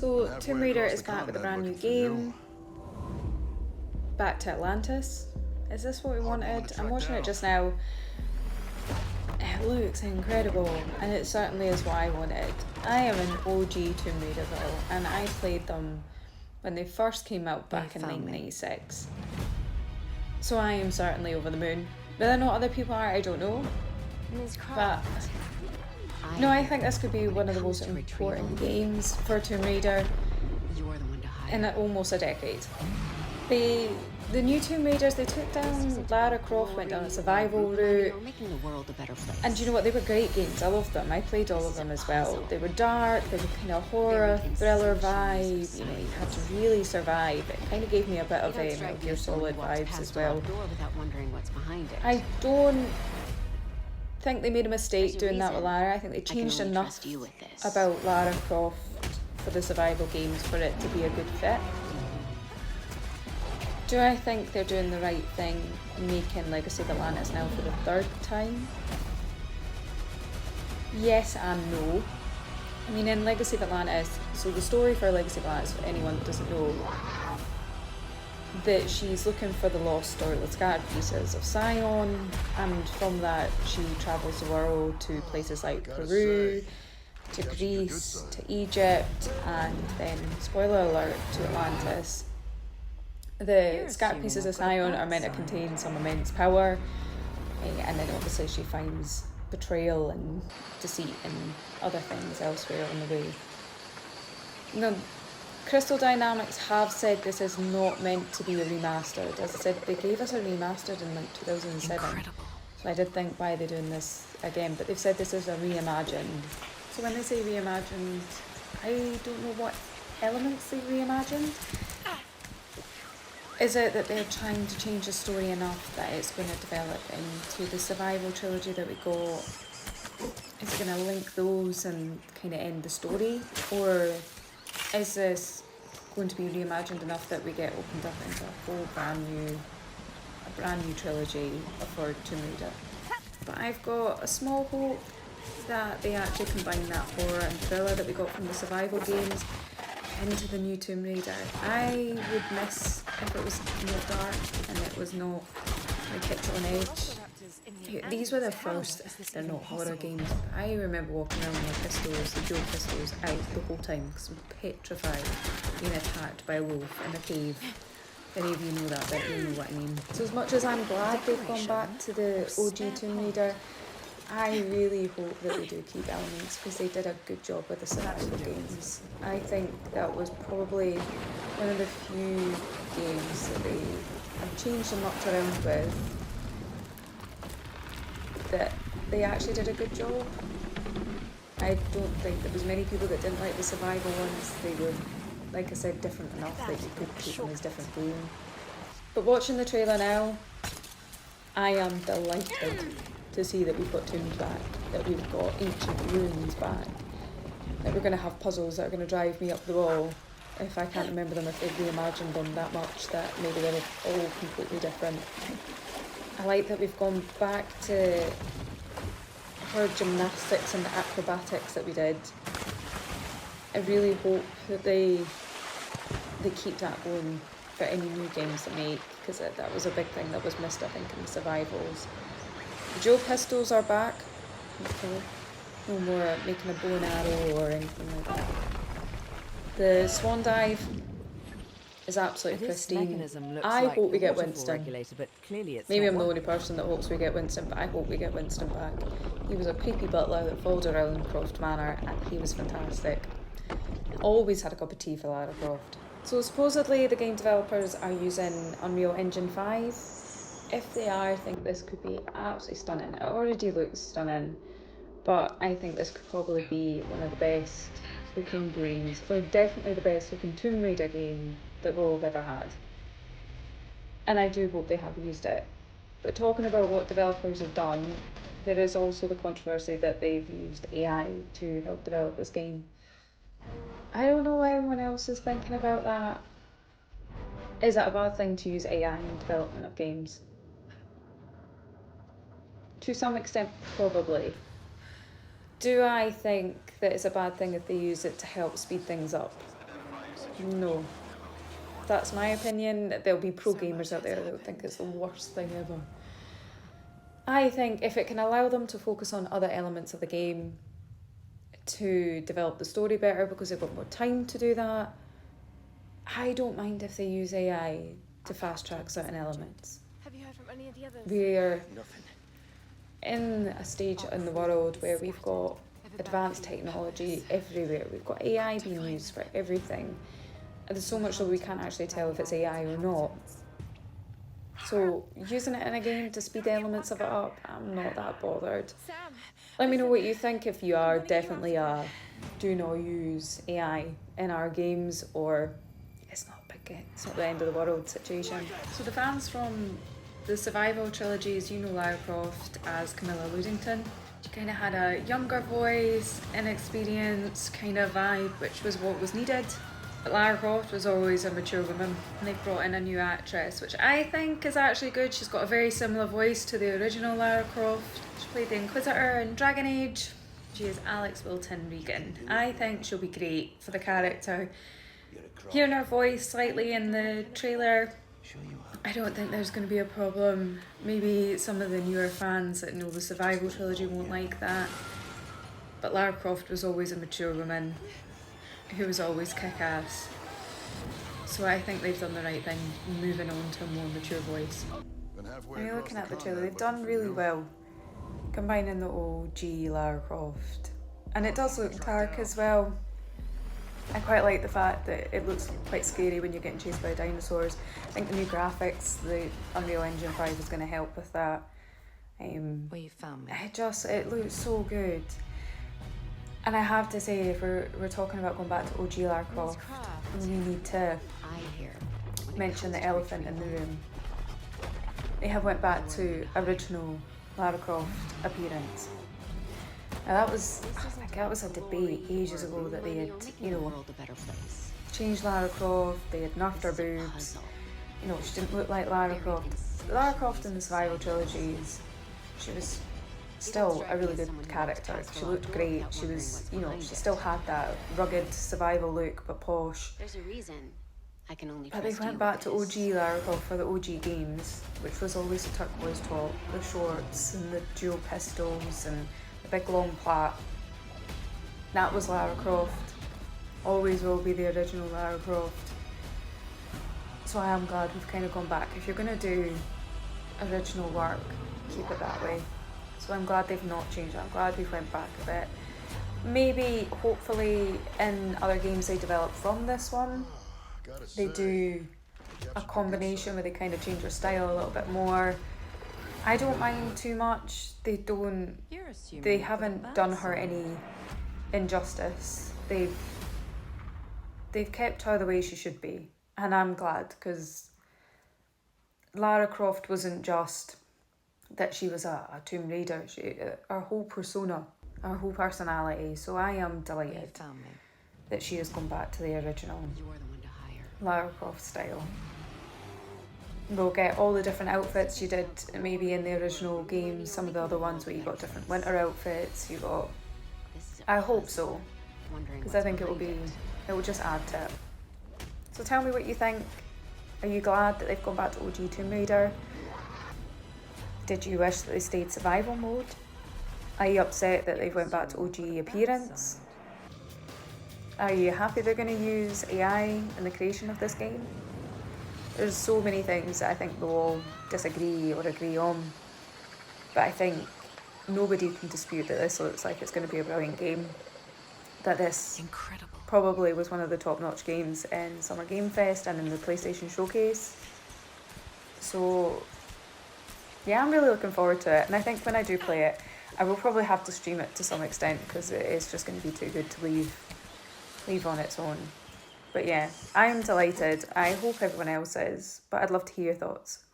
So Tomb Raider is back with a brand new game. Back to Atlantis. Is this what we wanted? I'm watching it just now. It looks incredible, and it certainly is what I wanted. I am an OG Tomb Raider girl, and I played them when they first came out back in 1996. So I am certainly over the moon. Whether or not other people are, I don't know. Ms. Croft. But no, I think this could be one of the most important games for Tomb Raider in almost a decade. The new Tomb Raiders, they took down Lara Croft, went down a survival route. And you know what, they were great games, I loved them. I played all of them as well. They were dark, they were kind of horror, thriller vibe, you know, you had to really survive. It kind of gave me a bit of Metal Gear Solid vibes as well. I don't think they made a mistake doing that with Lara. I think they changed enough about Lara Croft for the survival games for it to be a good fit. Do I think they're doing the right thing making Legacy of Atlantis now for the third time? Yes and no. I mean, in Legacy of Atlantis, so the story for Legacy of Atlantis, for anyone that doesn't know, that she's looking for the lost or the scattered pieces of Sion, and from that she travels the world to places like Peru, to Greece, to Egypt, and then, spoiler alert, to Atlantis. The scattered pieces of Sion are meant to contain some immense power, and then obviously she finds betrayal and deceit and other things elsewhere on the way. Now, Crystal Dynamics have said this is not meant to be a remastered. As I said, they gave us a remastered in like 2007. Incredible. So I did think, why are they doing this again? But they've said this is a reimagined. So when they say reimagined, I don't know what elements they reimagined. Is it that they're trying to change the story enough that it's going to develop into the survival trilogy that we got? Is it going to link those and kind of end the story? Or is this going to be reimagined enough that we get opened up into a whole brand new trilogy for Tomb Raider? But I've got a small hope that they actually combine that horror and thriller that we got from the survival games into the new Tomb Raider. I would miss if it was not dark and it was not like kept on edge. These were the first, they're not horror games, but I remember walking around with my pistols, the dual pistols, out the whole time because I'm petrified being attacked by a wolf in a cave. If any of you know that bit, you know what I mean. So as much as I'm glad they've gone back to the OG Tomb Raider, I really hope that they do keep elements because they did a good job with the survival games. I think that was probably one of the few games that they have changed and mucked around with that they actually did a good job. I don't think there was many people that didn't like the survival ones. They were, like I said, different enough that you could keep them as different games. But watching the trailer now, I am delighted to see that we've got tombs back, that we've got ancient ruins back, that we're going to have puzzles that are going to drive me up the wall if I can't remember them, if they've reimagined them that much that maybe they're all completely different. I like that we've gone back to her gymnastics and the acrobatics that we did. I really hope that they keep that going for any new games they make, because that was a big thing that was missed, I think, in the survivals. The dual pistols are back. Okay. No more making a bow and arrow or anything like that. The swan dive is absolutely pristine. I hope we get Winston. Maybe I'm the only person that hopes we get Winston, but I hope we get Winston back. He was a creepy butler that followed around Croft Manor, and he was fantastic. Always had a cup of tea for Lara Croft. So supposedly the game developers are using Unreal Engine 5. If they are, I think this could be absolutely stunning. It already looks stunning, but I think this could probably be one of the best looking games, or definitely the best looking Tomb Raider game that we've ever had. And I do hope they have used it. But talking about what developers have done, there is also the controversy that they've used AI to help develop this game. I don't know what everyone else is thinking about that. Is it a bad thing to use AI in development of games? To some extent, probably. Do I think that it's a bad thing if they use it to help speed things up? No. That's my opinion. There'll be pro gamers out there that will think it's the worst thing ever. I think if it can allow them to focus on other elements of the game to develop the story better because they've got more time to do that, I don't mind if they use AI to fast track certain elements. Have you heard from any of the others? We're in a stage in the world where we've got advanced technology everywhere. We've got AI being used for everything. And there's so much that we can't actually tell if it's AI or not. So using it in a game to speed elements of it up, I'm not that bothered. Let me know what you think if you are definitely a do not use AI in our games, or it's not the end of the world situation. So the fans from the Survival trilogies, you know Lara Croft as Camilla Ludington. She kind of had a younger voice, inexperienced kind of vibe, which was what was needed. But Lara Croft was always a mature woman, and they've brought in a new actress, which I think is actually good. She's got a very similar voice to the original Lara Croft. She played the Inquisitor in Dragon Age. She is Alex Wilton Regan. I think she'll be great for the character. Hearing her voice slightly in the trailer, I don't think there's going to be a problem. Maybe some of the newer fans that know the Survival trilogy won't like that. But Lara Croft was always a mature woman who was always kick-ass. So I think they've done the right thing, moving on to a more mature voice. When you're looking at the trailer, they've done really well, combining the OG Lara Croft. And it does look dark as well. I quite like the fact that it looks quite scary when you're getting chased by dinosaurs. I think the new graphics, the Unreal Engine 5 is going to help with that. Well, you found me. It looks so good. And I have to say, if we're talking about going back to OG Lara Croft, we need to mention the elephant in the room. They have went back to original Lara Croft appearance. Now that was a debate ages ago that they had, changed Lara Croft, they had nerfed her boobs, she didn't look like Lara Croft. Lara Croft in the Survival trilogies, she was still a really good character. She looked great, she was, she still had that rugged survival look, but posh. There's a reason I can only But they went back to OG Lara Croft for the OG games, which was always a turquoise top, the shorts and the dual pistols and the big long plait. That was Lara Croft. Always will be the original Lara Croft. So I am glad we've kind of gone back. If you're going to do original work, keep it that way. So I'm glad they've not changed it. I'm glad we've went back a bit. Maybe, hopefully, in other games they develop from this one, they do a combination where they kind of change their style a little bit more. I don't mind too much. They haven't done her any injustice. They've kept her the way she should be, and I'm glad, because Lara Croft wasn't just that she was a Tomb Raider. Her whole persona, her whole personality. So I am delighted that she has gone back to the original Lara Croft style. We'll get all the different outfits you did maybe in the original games, some of the other ones where you got different winter outfits, I hope so, because I think it will just add to it. So tell me what you think. Are you glad that they've gone back to OG Tomb Raider? Did you wish that they stayed survival mode? Are you upset that they've went back to OG appearance? Are you happy they're going to use AI in the creation of this game? There's so many things that I think we'll all disagree or agree on, but I think nobody can dispute that this looks like it's going to be a brilliant game, that this probably was one of the top-notch games in Summer Game Fest and in the PlayStation Showcase. So yeah, I'm really looking forward to it, and I think when I do play it, I will probably have to stream it to some extent, because it is just going to be too good to leave on its own. But yeah, I am delighted. I hope everyone else is, but I'd love to hear your thoughts.